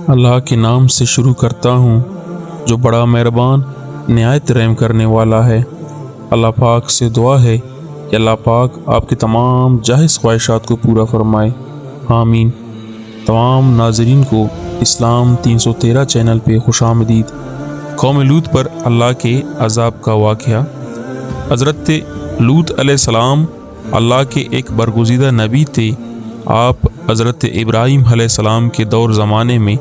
اللہ کے نام سے شروع کرتا ہوں جو بڑا مہربان نہایت رحم کرنے والا ہے۔ اللہ پاک سے دعا ہے کہ اللہ پاک آپ کے تمام جائز خواہشات کو پورا فرمائے، آمین۔ تمام ناظرین کو اسلام 313 چینل پہ خوش آمدید۔ قوم لوط پر اللہ کے عذاب کا واقعہ۔ حضرت لوط علیہ السلام اللہ کے ایک برگزیدہ نبی تھے۔ آپ حضرت ابراہیم علیہ السلام کے دور زمانے میں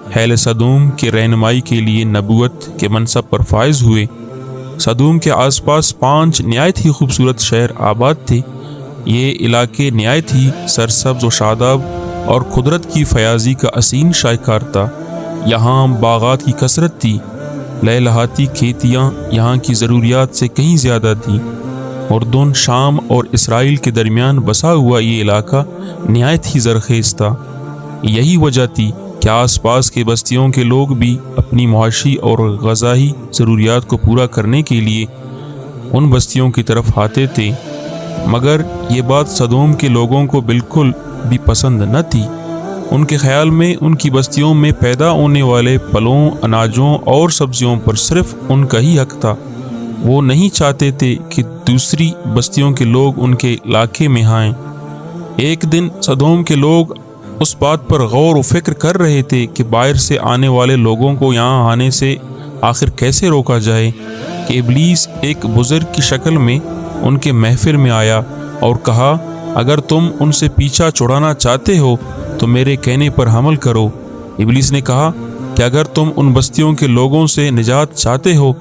اہل سدوم کے رہنمائی کے لیے نبوت کے منصب پر فائز ہوئے۔ سدوم کے آس پاس 5 نہایت ہی خوبصورت شہر آباد تھے۔ یہ علاقے نہایت ہی سرسبز و شاداب اور قدرت کی فیاضی کا حسین شاہکار تھا۔ یہاں باغات کی کثرت تھی، لہلہاتی کھیتیاں یہاں کی ضروریات سے کہیں زیادہ تھیں۔ اردن، شام اور اسرائیل کے درمیان بسا ہوا یہ علاقہ نہایت ہی زرخیز تھا۔ یہی وجہ تھی کہ آس پاس کے بستیوں کے لوگ بھی اپنی معاشی اور غذائی ضروریات کو پورا کرنے کے لیے ان بستیوں کی طرف آتے تھے، مگر یہ بات سدوم کے لوگوں کو بالکل بھی پسند نہ تھی۔ ان کے خیال میں ان کی بستیوں میں پیدا ہونے والے پھلوں، اناجوں اور سبزیوں پر صرف ان کا ہی حق تھا۔ وہ نہیں چاہتے تھے کہ دوسری بستیوں کے لوگ ان کے علاقے میں آئیں۔ ایک دن سدوم کے لوگ اس بات پر غور و فکر کر رہے تھے کہ باہر سے آنے والے لوگوں کو یہاں آنے سے آخر کیسے روکا جائے کہ ابلیس ایک بزرگ کی شکل میں ان کے محفل میں آیا اور کہا، اگر تم ان سے پیچھا چھڑانا چاہتے ہو تو میرے کہنے پر عمل کرو۔ ابلیس نے کہا کہ اگر تم ان بستیوں کے لوگوں سے نجات چاہتے ہو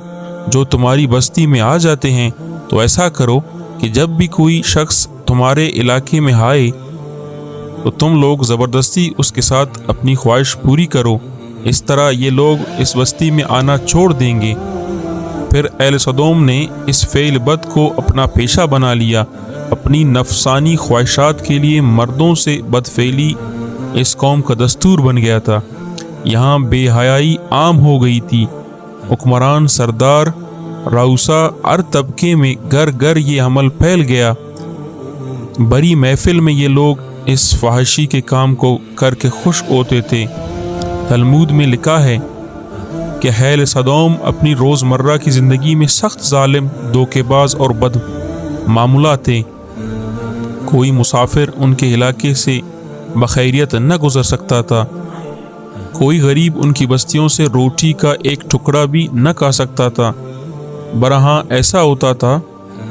جو تمہاری بستی میں آ جاتے ہیں تو ایسا کرو کہ جب بھی کوئی شخص تمہارے علاقے میں آئے تو تم لوگ زبردستی اس کے ساتھ اپنی خواہش پوری کرو۔ اس طرح یہ لوگ اس بستی میں آنا چھوڑ دیں گے۔ پھر اہل سدوم نے اس فعل بد کو اپنا پیشہ بنا لیا۔ اپنی نفسانی خواہشات کے لیے مردوں سے بدفعلی اس قوم کا دستور بن گیا تھا۔ یہاں بے حیائی عام ہو گئی تھی۔ حکمران، سردار، راؤسا، ہر طبقے میں گھر گھر یہ عمل پھیل گیا۔ بڑی محفل میں یہ لوگ اس فحاشی کے کام کو کر کے خوش ہوتے تھے۔ تلمود میں لکھا ہے کہ اہل سدوم اپنی روزمرہ کی زندگی میں سخت ظالم، دھوکے باز اور بد معاملہ تھے۔ کوئی مسافر ان کے علاقے سے بخیریت نہ گزر سکتا تھا۔ کوئی غریب ان کی بستیوں سے روٹی کا ایک ٹکڑا بھی نہ کھا سکتا تھا۔ برہاں ایسا ہوتا تھا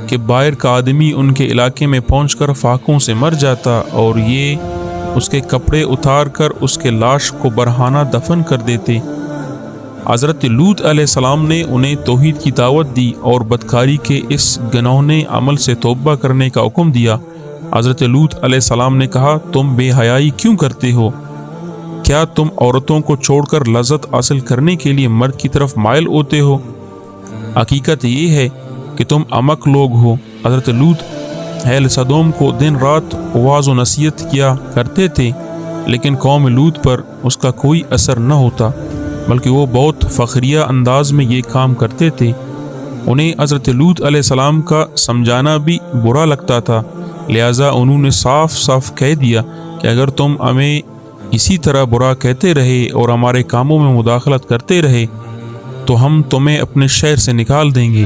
کہ باہر کا آدمی ان کے علاقے میں پہنچ کر فاقوں سے مر جاتا اور یہ اس کے کپڑے اتار کر اس کے لاش کو برہانہ دفن کر دیتے۔ حضرت لوط علیہ السلام نے انہیں توحید کی دعوت دی اور بدکاری کے اس گناہنے عمل سے توبہ کرنے کا حکم دیا۔ حضرت لوط علیہ السلام نے کہا، تم بے حیائی کیوں کرتے ہو؟ کیا تم عورتوں کو چھوڑ کر لذت حاصل کرنے کے لیے مرد کی طرف مائل ہوتے ہو؟ حقیقت یہ ہے کہ تم احمق لوگ ہو۔ حضرت لوط اہل سدوم کو دن رات واعظ و نصیحت کیا کرتے تھے، لیکن قوم لوط پر اس کا کوئی اثر نہ ہوتا، بلکہ وہ بہت فخریہ انداز میں یہ کام کرتے تھے۔ انہیں حضرت لوط علیہ السلام کا سمجھانا بھی برا لگتا تھا، لہٰذا انہوں نے صاف صاف کہہ دیا کہ اگر تم ہمیں اسی طرح برا کہتے رہے اور ہمارے کاموں میں مداخلت کرتے رہے تو ہم تمہیں اپنے شہر سے نکال دیں گے۔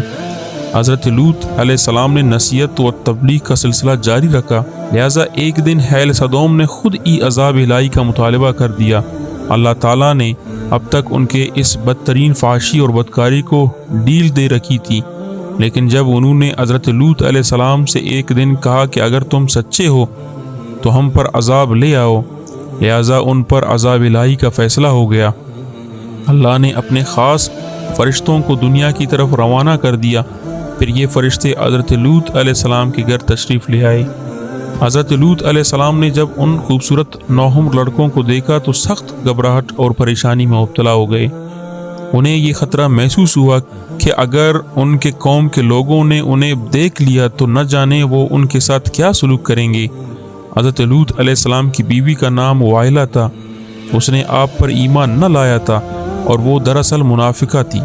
حضرت لوط علیہ السلام نے نصیحت و تبلیغ کا سلسلہ جاری رکھا، لہٰذا ایک دن اہل سدوم نے خود ہی عذاب الہی کا مطالبہ کر دیا۔ اللہ تعالیٰ نے اب تک ان کے اس بدترین فحاشی اور بدکاری کو ڈیل دے رکھی تھی، لیکن جب انہوں نے حضرت لوط علیہ السلام سے ایک دن کہا کہ اگر تم سچے ہو تو ہم پر عذاب لے آؤ، لہٰذا ان پر عذاب الہی کا فیصلہ ہو گیا۔ اللہ نے اپنے خاص فرشتوں کو دنیا کی طرف روانہ کر دیا۔ پھر یہ فرشتے حضرت لوط علیہ السلام کے گھر تشریف لے آئے۔ حضرت لوط علیہ السلام نے جب ان خوبصورت نوعمر لڑکوں کو دیکھا تو سخت گھبراہٹ اور پریشانی میں مبتلا ہو گئے۔ انہیں یہ خطرہ محسوس ہوا کہ اگر ان کے قوم کے لوگوں نے انہیں دیکھ لیا تو نہ جانے وہ ان کے ساتھ کیا سلوک کریں گے۔ حضرت لوط علیہ السلام کی بیوی کا نام وائلہ تھا۔ اس نے آپ پر ایمان نہ لایا تھا اور وہ دراصل منافقہ تھی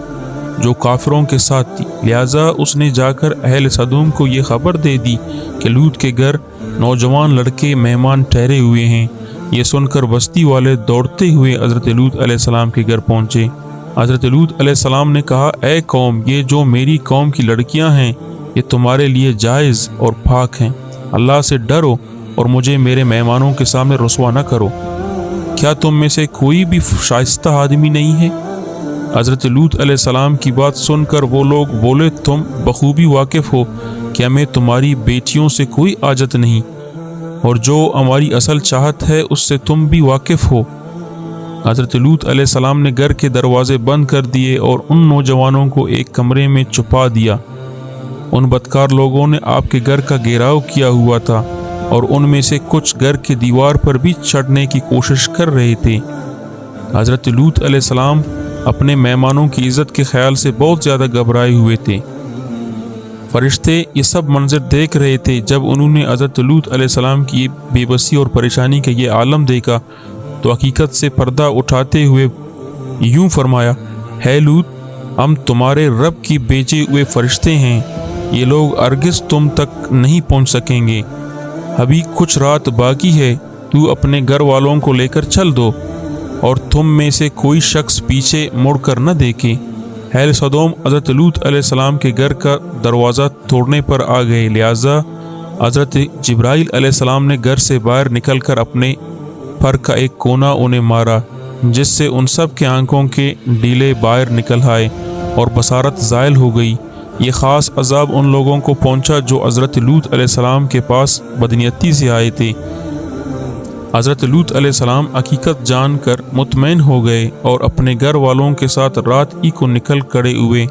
جو کافروں کے ساتھ تھی، لہٰذا اس نے جا کر اہل سدوم کو یہ خبر دے دی کہ لوط کے گھر نوجوان لڑکے مہمان ٹھہرے ہوئے ہیں یہ سن کر بستی والے دوڑتے ہوئے حضرت لوط علیہ السلام کے گھر پہنچے۔ حضرت لوط علیہ السلام نے کہا، اے قوم، یہ جو میری قوم کی لڑکیاں ہیں یہ تمہارے لیے جائز اور پاک ہیں۔ اللہ سے ڈرو اور مجھے میرے مہمانوں کے سامنے رسوا نہ کرو۔ کیا تم میں سے کوئی بھی شائستہ آدمی نہیں ہے؟ حضرت لوط علیہ السلام کی بات سن کر وہ لوگ بولے، تم بخوبی واقف ہو کہ ہمیں تمہاری بیٹیوں سے کوئی حاجت نہیں، اور جو ہماری اصل چاہت ہے اس سے تم بھی واقف ہو۔ حضرت لوط علیہ السلام نے گھر کے دروازے بند کر دیے اور ان نوجوانوں کو ایک کمرے میں چھپا دیا۔ ان بدکار لوگوں نے آپ کے گھر کا گھیراؤ کیا ہوا تھا اور ان میں سے کچھ گھر کی دیوار پر بھی چڑھنے کی کوشش کر رہے تھے۔ حضرت لوط علیہ السلام اپنے مہمانوں کی عزت کے خیال سے بہت زیادہ گھبرائے ہوئے تھے۔ فرشتے یہ سب منظر دیکھ رہے تھے۔ جب انہوں نے حضرت لوط علیہ السلام کی بے بسی اور پریشانی کا یہ عالم دیکھا تو حقیقت سے پردہ اٹھاتے ہوئے یوں فرمایا، ہے لوط، ہم تمہارے رب کی بھیجے ہوئے فرشتے ہیں، یہ لوگ ہرگز تم تک نہیں پہنچ سکیں گے۔ ابھی کچھ رات باقی ہے، تو اپنے گھر والوں کو لے کر چل دو اور تم میں سے کوئی شخص پیچھے مڑ کر نہ دیکھے۔ اہل سدوم حضرت لوط علیہ السلام کے گھر کا دروازہ توڑنے پر آ گئے، لہٰذا حضرت جبرائیل علیہ السلام نے گھر سے باہر نکل کر اپنے پر کا ایک کونا انہیں مارا، جس سے ان سب کے آنکھوں کے ڈیلے باہر نکل آئے اور بصارت زائل ہو گئی۔ یہ خاص عذاب ان لوگوں کو پہنچا جو حضرت لوط علیہ السلام کے پاس بدنیتی سے آئے تھے۔ حضرت لوط علیہ السلام حقیقت جان کر مطمئن ہو گئے اور اپنے گھر والوں کے ساتھ رات ہی کو نکل کھڑے ہوئے۔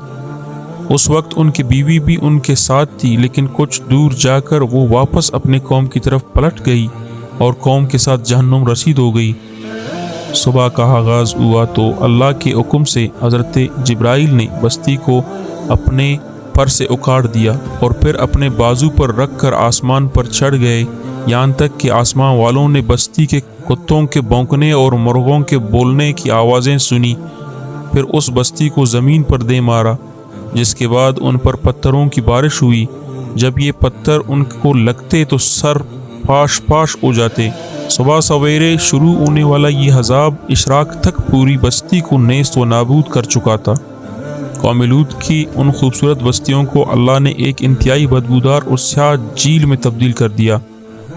اس وقت ان کی بیوی بھی ان کے ساتھ تھی، لیکن کچھ دور جا کر وہ واپس اپنے قوم کی طرف پلٹ گئی اور قوم کے ساتھ جہنم رسید ہو گئی۔ صبح کا آغاز ہوا تو اللہ کے حکم سے حضرت جبرائیل نے بستی کو اپنے پر سے اکھاڑ دیا اور پھر اپنے بازو پر رکھ کر آسمان پر چڑھ گئے، یہاں تک کہ آسمان والوں نے بستی کے کتوں کے بھونکنے اور مرغوں کے بولنے کی آوازیں سنی۔ پھر اس بستی کو زمین پر دے مارا، جس کے بعد ان پر پتھروں کی بارش ہوئی۔ جب یہ پتھر ان کو لگتے تو سر پاش پاش ہو جاتے۔ صبح سویرے شروع ہونے والا یہ عذاب اشراق تک پوری بستی کو نیست و نابود کر چکا تھا۔ قوم لوط کی ان خوبصورت بستیوں کو اللہ نے ایک انتہائی بدبودار اور سیاہ جھیل میں تبدیل کر دیا،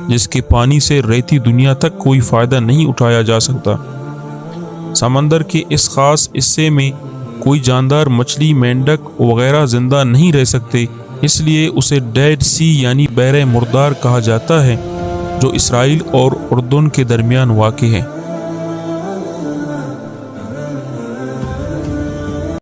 جس کے پانی سے ریتی دنیا تک کوئی فائدہ نہیں اٹھایا جا سکتا۔ سمندر کے اس خاص حصے میں کوئی جاندار مچھلی، مینڈک وغیرہ زندہ نہیں رہ سکتے، اس لیے اسے ڈیڈ سی یعنی بحر مردار کہا جاتا ہے، جو اسرائیل اور اردن کے درمیان واقع ہے۔